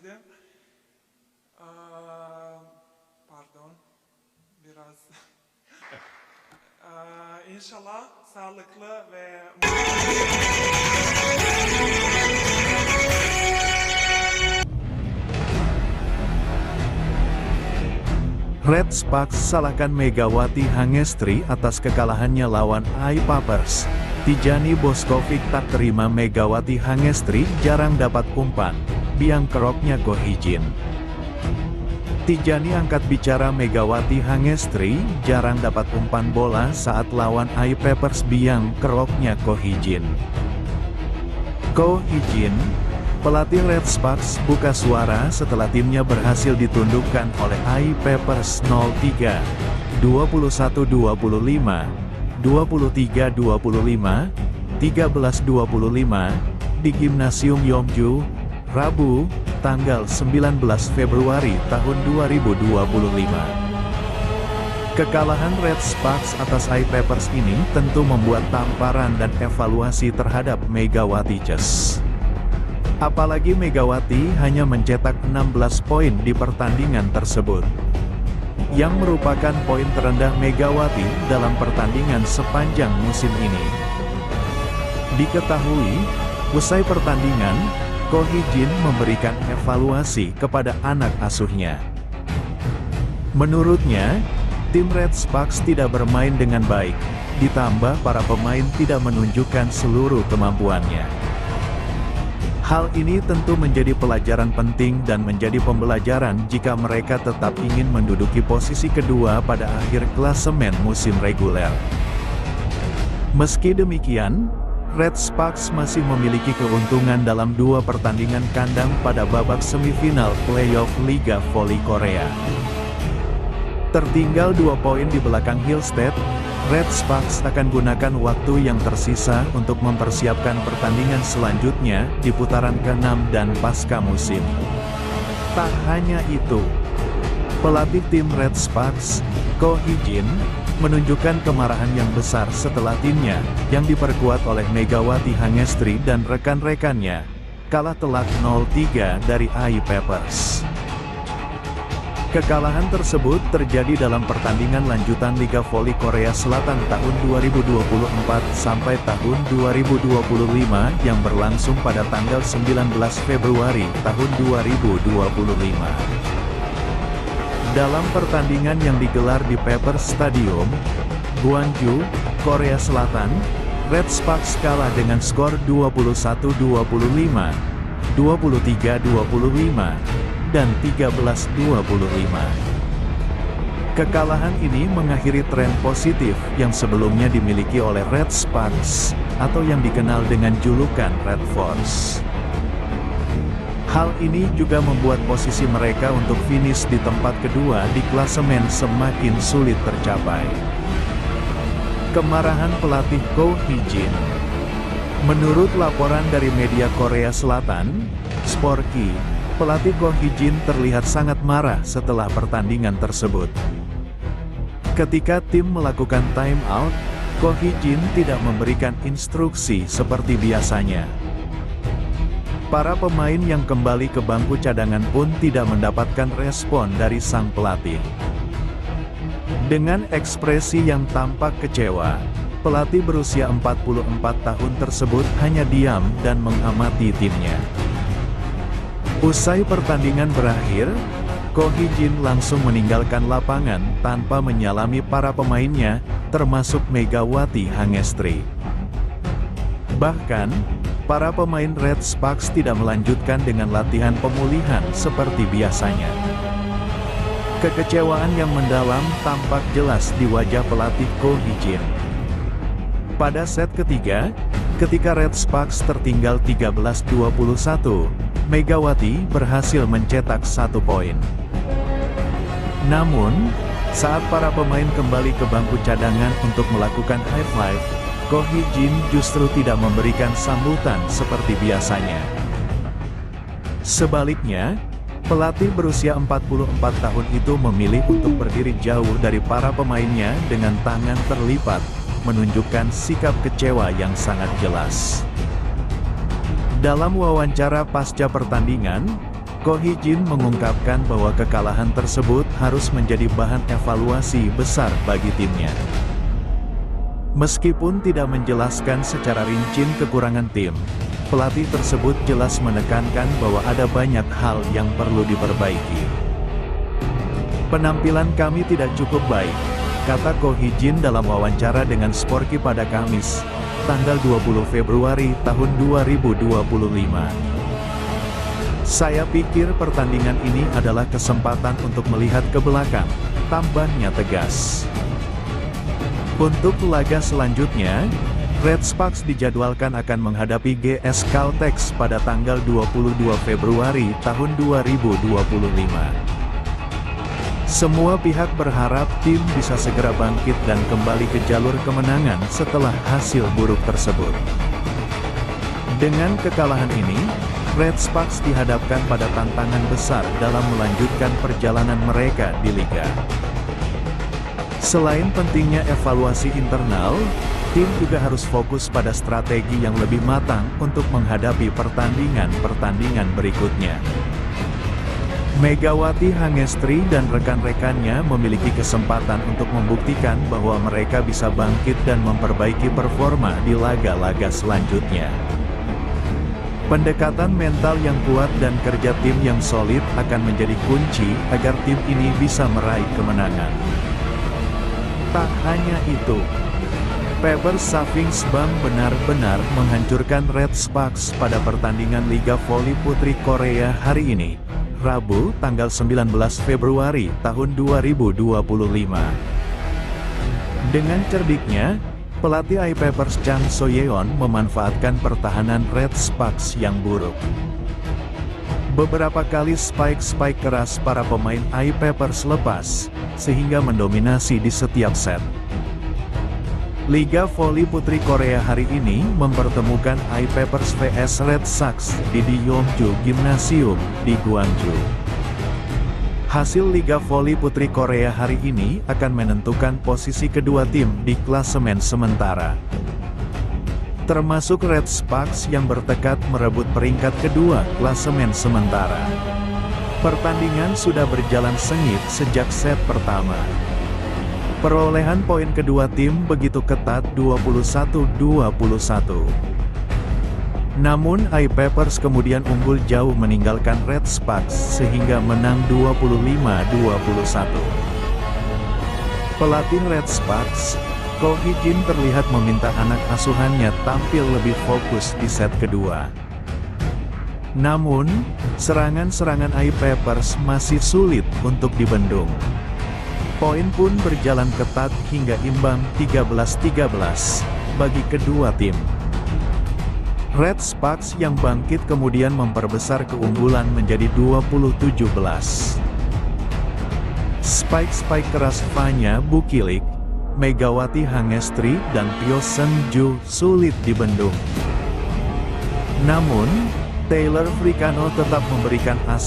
söyledim. Pardon, biraz. İnşallah sağlıklı ve Red Sparks salahkan Megawati Hangestri atas kekalahannya lawan iPapers. Tijani Boskovic tak terima Megawati Hangestri jarang dapat umpan, biang keroknya Ko Hee-jin. Tijani angkat bicara Megawati Hangestri jarang dapat umpan bola saat lawan iPapers, biang keroknya Ko Hee-jin. Ko Hee-jin, pelatih Red Sparks, buka suara setelah timnya berhasil ditundukkan oleh iPapers 0-3, 21-25, 23-25, 13-25 di Gimnasium Yeongju, Rabu, tanggal 19 Februari tahun 2025. Kekalahan Red Sparks atas iPapers ini tentu membuat tamparan dan evaluasi terhadap Megawati Chess. Apalagi Megawati hanya mencetak 16 poin di pertandingan tersebut, yang merupakan poin terendah Megawati dalam pertandingan sepanjang musim ini. Diketahui, usai pertandingan, Ko Hee-jin memberikan evaluasi kepada anak asuhnya. Menurutnya, tim Red Sparks tidak bermain dengan baik, ditambah para pemain tidak menunjukkan seluruh kemampuannya. Hal ini tentu menjadi pelajaran penting dan menjadi pembelajaran jika mereka tetap ingin menduduki posisi kedua pada akhir klasemen musim reguler. Meski demikian, Red Sparks masih memiliki keuntungan dalam 2 pertandingan kandang pada babak semifinal playoff Liga Voli Korea. Tertinggal 2 poin di belakang Hillstead, Red Sparks akan gunakan waktu yang tersisa untuk mempersiapkan pertandingan selanjutnya di putaran ke-6 dan pasca musim. Tak hanya itu, pelatih tim Red Sparks, Ko Hee-jin, menunjukkan kemarahan yang besar setelah timnya, yang diperkuat oleh Megawati Hangestri dan rekan-rekannya, kalah telak 0-3 dari iPapers. Kekalahan tersebut terjadi dalam pertandingan lanjutan Liga Voli Korea Selatan tahun 2024 sampai tahun 2025 yang berlangsung pada tanggal 19 Februari tahun 2025. Dalam pertandingan yang digelar di Papers Stadium, Gwangju, Korea Selatan, Red Sparks kalah dengan skor 21-25, 23-25, dan 13-25. Kekalahan ini mengakhiri tren positif yang sebelumnya dimiliki oleh Red Sparks, atau yang dikenal dengan julukan Red Force. Hal ini juga membuat posisi mereka untuk finish di tempat kedua di klasemen semakin sulit tercapai. Kemarahan pelatih Ko Hee-jin. Menurut laporan dari media Korea Selatan, Sporky, pelatih Ko Hee-jin terlihat sangat marah setelah pertandingan tersebut. Ketika tim melakukan time out, Ko Hee-jin tidak memberikan instruksi seperti biasanya. Para pemain yang kembali ke bangku cadangan pun tidak mendapatkan respon dari sang pelatih. Dengan ekspresi yang tampak kecewa, pelatih berusia 44 tahun tersebut hanya diam dan mengamati timnya. Usai pertandingan berakhir, Ko Hee-jin langsung meninggalkan lapangan tanpa menyalami para pemainnya, termasuk Megawati Hangestri. Bahkan, para pemain Red Sparks tidak melanjutkan dengan latihan pemulihan seperti biasanya. Kekecewaan yang mendalam tampak jelas di wajah pelatih Ko Hee-jin. Pada set ketiga, ketika Red Sparks tertinggal 13-21, Megawati berhasil mencetak 1 poin. Namun, saat para pemain kembali ke bangku cadangan untuk melakukan high five, Ko Hee-jin justru tidak memberikan sambutan seperti biasanya. Sebaliknya, pelatih berusia 44 tahun itu memilih untuk berdiri jauh dari para pemainnya dengan tangan terlipat, menunjukkan sikap kecewa yang sangat jelas. Dalam wawancara pasca pertandingan, Ko Hee-jin mengungkapkan bahwa kekalahan tersebut harus menjadi bahan evaluasi besar bagi timnya. Meskipun tidak menjelaskan secara rinci kekurangan tim, pelatih tersebut jelas menekankan bahwa ada banyak hal yang perlu diperbaiki. Penampilan kami tidak cukup baik, kata Ko Hee-jin dalam wawancara dengan Sporky pada Kamis, tanggal 20 Februari tahun 2025. Saya pikir pertandingan ini adalah kesempatan untuk melihat ke belakang, tambahnya tegas. Untuk laga selanjutnya, Red Sparks dijadwalkan akan menghadapi GS Caltex pada tanggal 22 Februari tahun 2025. Semua pihak berharap tim bisa segera bangkit dan kembali ke jalur kemenangan setelah hasil buruk tersebut. Dengan kekalahan ini, Red Sparks dihadapkan pada tantangan besar dalam melanjutkan perjalanan mereka di liga. Selain pentingnya evaluasi internal, tim juga harus fokus pada strategi yang lebih matang untuk menghadapi pertandingan-pertandingan berikutnya. Megawati Hangestri dan rekan-rekannya memiliki kesempatan untuk membuktikan bahwa mereka bisa bangkit dan memperbaiki performa di laga-laga selanjutnya. Pendekatan mental yang kuat dan kerja tim yang solid akan menjadi kunci agar tim ini bisa meraih kemenangan. Tak hanya itu, Pebers Safingsbang benar-benar menghancurkan Red Sparks pada pertandingan Liga Voli Putri Korea hari ini, Rabu, tanggal 19 Februari tahun 2025. Dengan cerdiknya, pelatih I-Pepers Chang So-yeon memanfaatkan pertahanan Red Sparks yang buruk. Beberapa kali spike keras para pemain I-Pepers lepas, sehingga mendominasi di setiap set. Liga Voli Putri Korea hari ini mempertemukan I-Pepers vs Red Sparks di Yeongju Gymnasium di Gwangju. Hasil Liga Voli Putri Korea hari ini akan menentukan posisi kedua tim di klasemen sementara. Termasuk Red Sparks yang bertekad merebut peringkat kedua klasemen sementara. Pertandingan sudah berjalan sengit sejak set pertama. Perolehan poin kedua tim begitu ketat 21-21. Namun I-Pepers kemudian unggul jauh meninggalkan Red Sparks sehingga menang 25-21. Pelatih Red Sparks, Ko Hee-jin terlihat meminta anak asuhannya tampil lebih fokus di set kedua. Namun, serangan-serangan I-Pepers masih sulit untuk dibendung. Poin pun berjalan ketat hingga imbang 13-13 bagi kedua tim. Red Sparks yang bangkit kemudian memperbesar keunggulan menjadi 20-17. Spike keras Fanya Bukilik, Megawati Hangestri dan Pyo Seung-ju sulit dibendung. Namun, Taylor Fricano tetap memberikan asa